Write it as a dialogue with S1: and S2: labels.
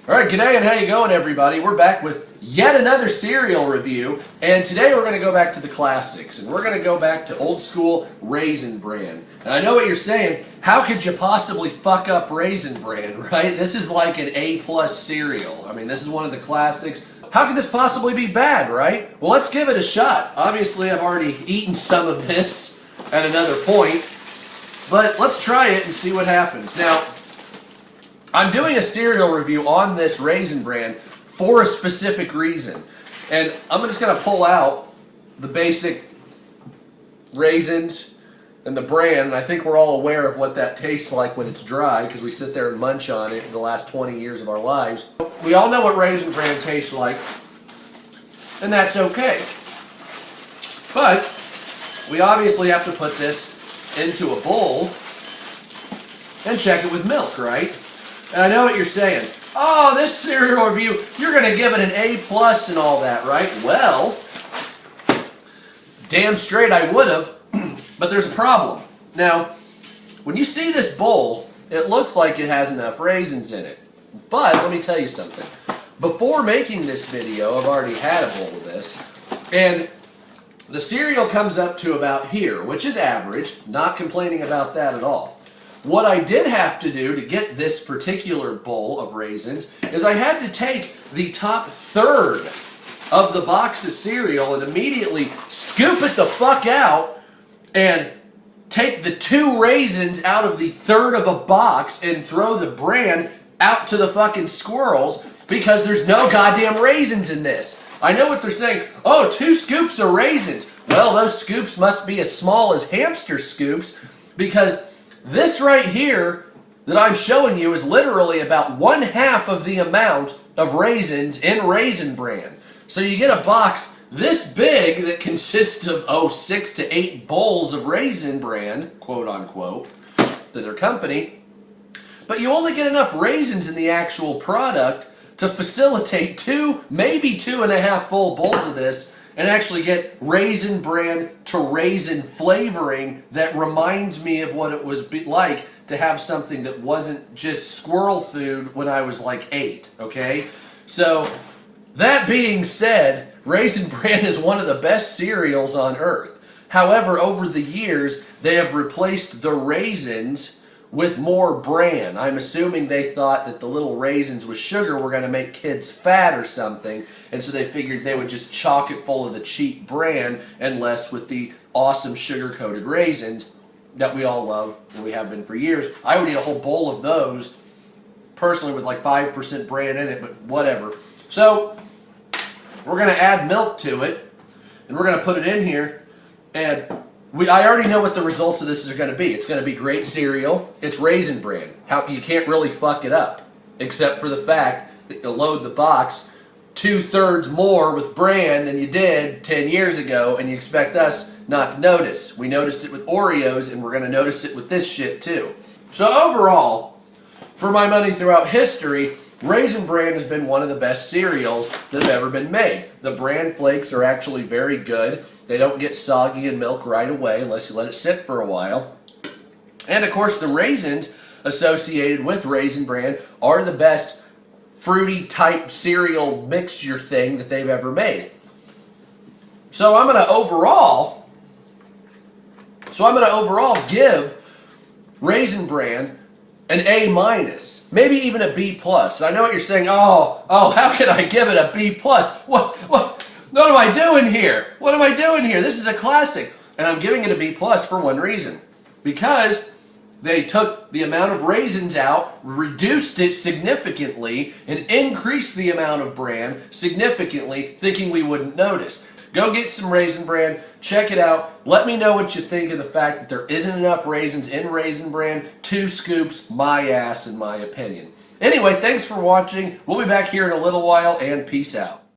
S1: Alright, g'day and how you going, everybody? We're back with yet another cereal review, and today we're going to go back to the classics, and we're going to go back to old school Raisin Bran. And I know what you're saying, how could you possibly fuck up Raisin Bran, right? This is like an A-plus cereal. I mean, this is one of the classics. How could this possibly be bad, right? Well, let's give it a shot. Obviously, I've already eaten some of this at another point, but let's try it and see what happens. Now, I'm doing a cereal review on this Raisin Bran for a specific reason. And I'm just going to pull out the basic raisins and the bran, and I think we're all aware of what that tastes like when it's dry, because we sit there and munch on it in the last 20 years of our lives. We all know what Raisin Bran tastes like, and that's okay. But we obviously have to put this into a bowl and check it with milk, right? And I know what you're saying. Oh, this cereal review, you're going to give it an A+ and all that, right? Well, damn straight I would have, but there's a problem. Now, when you see this bowl, it looks like it has enough raisins in it. But let me tell you something. Before making this video, I've already had a bowl of this, and the cereal comes up to about here, which is average. Not complaining about that at all. What I did have to do to get this particular bowl of raisins is I had to take the top third of the box of cereal and immediately scoop it the fuck out and take the 2 raisins out of the third of a box and throw the bran out to the fucking squirrels because there's no goddamn raisins in this. I know what they're saying. Oh, 2 scoops of raisins. Well, those scoops must be as small as hamster scoops, because this right here that I'm showing you is literally about 1/2 of the amount of raisins in Raisin Bran. So you get a box this big that consists of, 6 to 8 bowls of Raisin Bran, quote unquote, to their company, but you only get enough raisins in the actual product to facilitate 2, maybe 2.5 full bowls of this, and actually get Raisin Bran to raisin flavoring that reminds me of what it was like to have something that wasn't just squirrel food when I was like 8, okay? So, that being said, Raisin Bran is one of the best cereals on earth. However, over the years, they have replaced the raisins with more bran. I'm assuming they thought that the little raisins with sugar were going to make kids fat or something, and so they figured they would just chock it full of the cheap bran and less with the awesome sugar-coated raisins that we all love and we have been for years. I would eat a whole bowl of those, personally, with like 5% bran in it, but whatever. So, we're going to add milk to it, and we're going to put it in here, and I already know what the results of this are going to be. It's going to be great cereal. It's Raisin Bran. You can't really fuck it up, except for the fact that you'll load the box 2/3 more with bran than you did 10 years ago, and you expect us not to notice. We noticed it with Oreos, and we're going to notice it with this shit too. So overall, for my money throughout history, Raisin Bran has been one of the best cereals that have ever been made. The bran flakes are actually very good. They don't get soggy in milk right away unless you let it sit for a while. And of course, the raisins associated with Raisin Bran are the best fruity type cereal mixture thing that they've ever made. So I'm going to overall give Raisin Bran an A-, maybe even a B+. I know what you're saying. Oh, how can I give it a B+? What am I doing here? What am I doing here? This is a classic. And I'm giving it a B+ for one reason. Because they took the amount of raisins out, reduced it significantly, and increased the amount of bran significantly, thinking we wouldn't notice. Go get some Raisin Bran, check it out, let me know what you think of the fact that there isn't enough raisins in Raisin Bran. 2 scoops, my ass in my opinion. Anyway, thanks for watching. We'll be back here in a little while, and peace out.